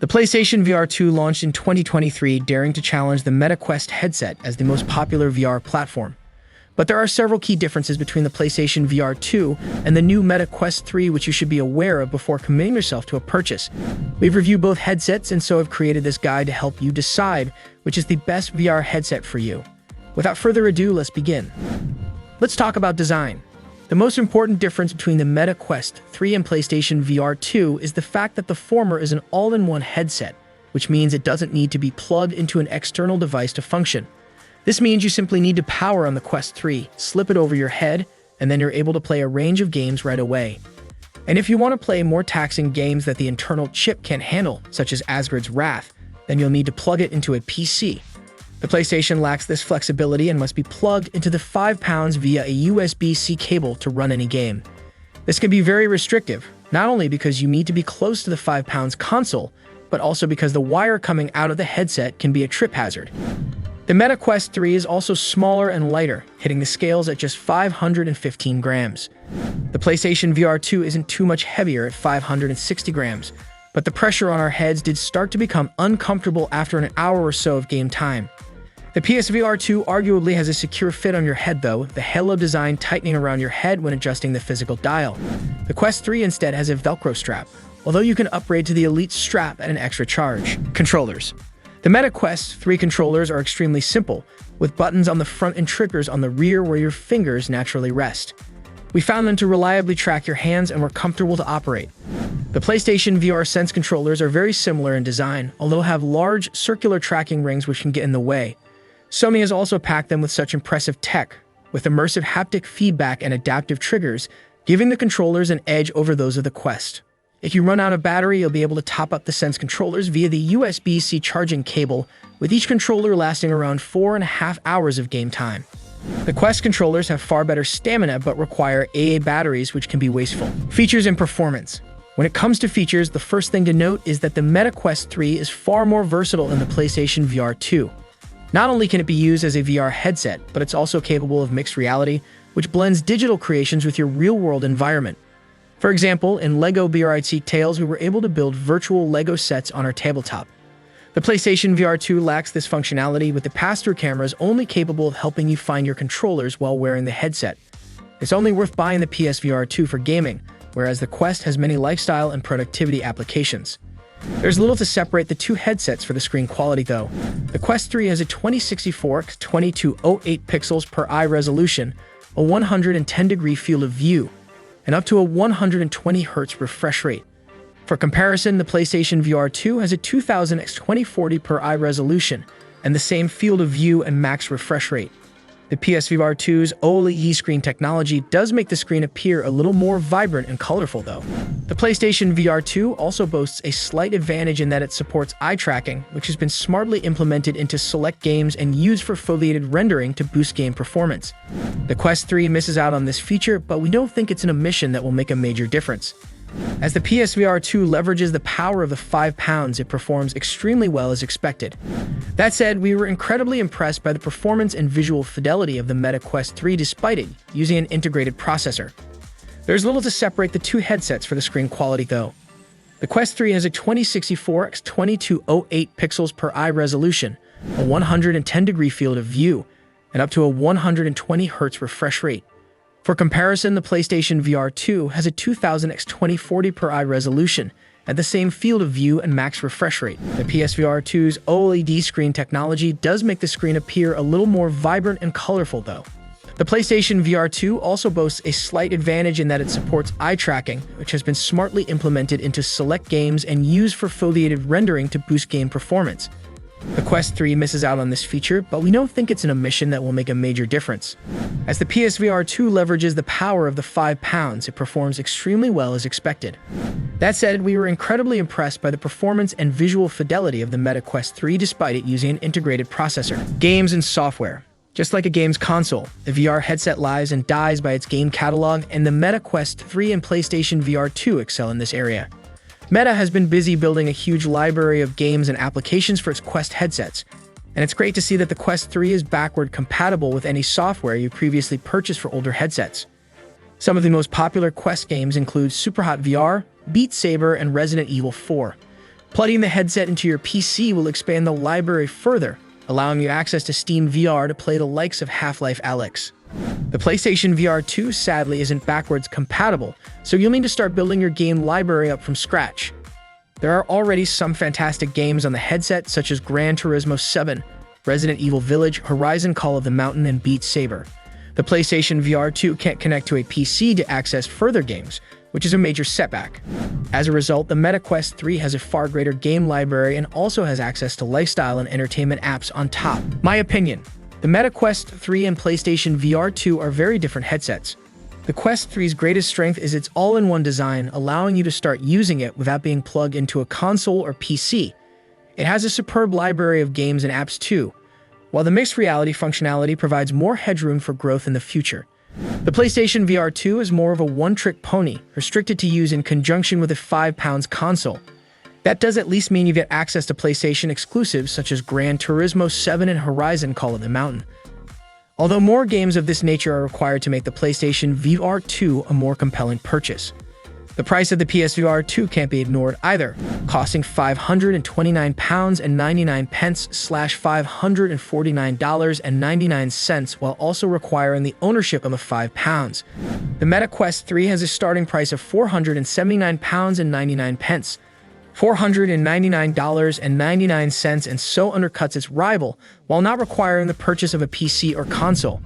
The PlayStation VR 2 launched in 2023, daring to challenge the Meta Quest headset as the most popular VR platform. But there are several key differences between the PlayStation VR 2 and the new Meta Quest 3 which you should be aware of before committing yourself to a purchase. We've reviewed both headsets and so have created this guide to help you decide which is the best VR headset for you. Without further ado, let's begin. Let's talk about design. The most important difference between the Meta Quest 3 and PlayStation VR 2 is the fact that the former is an all-in-one headset, which means it doesn't need to be plugged into an external device to function. This means you simply need to power on the Quest 3, slip it over your head, and then you're able to play a range of games right away. And if you want to play more taxing games that the internal chip can't handle, such as Asgard's Wrath, then you'll need to plug it into a PC. The PlayStation lacks this flexibility and must be plugged into the 5 pounds via a USB-C cable to run any game. This can be very restrictive, not only because you need to be close to the 5 pounds console, but also because the wire coming out of the headset can be a trip hazard. The Meta Quest 3 is also smaller and lighter, hitting the scales at just 515 grams. The PlayStation VR 2 isn't too much heavier at 560 grams, but the pressure on our heads did start to become uncomfortable after an hour or so of game time. The PSVR 2 arguably has a secure fit on your head though, the halo design tightening around your head when adjusting the physical dial. The Quest 3 instead has a Velcro strap, although you can upgrade to the Elite strap at an extra charge. Controllers. The Meta Quest 3 controllers are extremely simple, with buttons on the front and triggers on the rear where your fingers naturally rest. We found them to reliably track your hands and were comfortable to operate. The PlayStation VR Sense controllers are very similar in design, although have large, circular tracking rings which can get in the way. Sony has also packed them with such impressive tech, with immersive haptic feedback and adaptive triggers, giving the controllers an edge over those of the Quest. If you run out of battery, you'll be able to top up the Sense controllers via the USB-C charging cable, with each controller lasting around 4.5 hours of game time. The Quest controllers have far better stamina but require AA batteries, which can be wasteful. Features and performance. When it comes to features, the first thing to note is that the Meta Quest 3 is far more versatile than the PlayStation VR 2. Not only can it be used as a VR headset, but it's also capable of mixed reality, which blends digital creations with your real-world environment. For example, in LEGO BRIT Tales, we were able to build virtual LEGO sets on our tabletop. The PlayStation VR 2 lacks this functionality, with the pass-through cameras only capable of helping you find your controllers while wearing the headset. It's only worth buying the PSVR 2 for gaming, whereas the Quest has many lifestyle and productivity applications. There's little to separate the two headsets for the screen quality though. The Quest 3 has a 2064x2208 pixels per eye resolution, a 110-degree field of view, and up to a 120Hz refresh rate. For comparison, the PlayStation VR 2 has a 2000x2040 per eye resolution and the same field of view and max refresh rate. The PSVR 2's OLED screen technology does make the screen appear a little more vibrant and colorful though. The PlayStation VR 2 also boasts a slight advantage in that it supports eye tracking, which has been smartly implemented into select games and used for foveated rendering to boost game performance. The Quest 3 misses out on this feature, but we don't think it's an omission that will make a major difference. As the PSVR 2 leverages the power of the 5 pounds, it performs extremely well as expected. That said, we were incredibly impressed by the performance and visual fidelity of the Meta Quest 3 despite it using an integrated processor. There's little to separate the two headsets for the screen quality though. The Quest 3 has a 2064x2208 pixels per eye resolution, a 110-degree field of view, and up to a 120Hz refresh rate. For comparison, the PlayStation VR 2 has a 2000x2040 per eye resolution at the same field of view and max refresh rate. The PSVR 2's OLED screen technology does make the screen appear a little more vibrant and colorful though. The PlayStation VR 2 also boasts a slight advantage in that it supports eye tracking, which has been smartly implemented into select games and used for foveated rendering to boost game performance. The Quest 3 misses out on this feature, but we don't think it's an omission that will make a major difference. As the PSVR 2 leverages the power of the 5 pounds, it performs extremely well as expected. That said, we were incredibly impressed by the performance and visual fidelity of the Meta Quest 3 despite it using an integrated processor. Games and software. Just like a game's console, the VR headset lives and dies by its game catalog, and the Meta Quest 3 and PlayStation VR 2 excel in this area. Meta has been busy building a huge library of games and applications for its Quest headsets, and it's great to see that the Quest 3 is backward compatible with any software you previously purchased for older headsets. Some of the most popular Quest games include Superhot VR, Beat Saber, and Resident Evil 4. Plugging the headset into your PC will expand the library further, allowing you access to Steam VR to play the likes of Half-Life Alyx. The PlayStation VR 2 sadly isn't backwards compatible, so you'll need to start building your game library up from scratch. There are already some fantastic games on the headset such as Gran Turismo 7, Resident Evil Village, Horizon Call of the Mountain, and Beat Saber. The PlayStation VR 2 can't connect to a PC to access further games, which is a major setback. As a result, the Meta Quest 3 has a far greater game library and also has access to lifestyle and entertainment apps on top. My opinion: the Meta Quest 3 and PlayStation VR 2 are very different headsets. The Quest 3's greatest strength is its all-in-one design, allowing you to start using it without being plugged into a console or PC. It has a superb library of games and apps too, while the mixed reality functionality provides more headroom for growth in the future. The PlayStation VR 2 is more of a one-trick pony, restricted to use in conjunction with a £5 console. That does at least mean you get access to PlayStation exclusives such as Gran Turismo 7 and Horizon Call of the Mountain. Although more games of this nature are required to make the PlayStation VR 2 a more compelling purchase. The price of the PSVR 2 can't be ignored either, costing £529.99/$549.99, while also requiring the ownership of £5. The Meta Quest 3 has a starting price of £479.99, $499.99, and so undercuts its rival, while not requiring the purchase of a PC or console.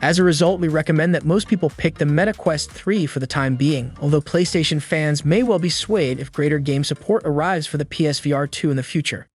As a result, we recommend that most people pick the Meta Quest 3 for the time being, although PlayStation fans may well be swayed if greater game support arrives for the PSVR 2 in the future.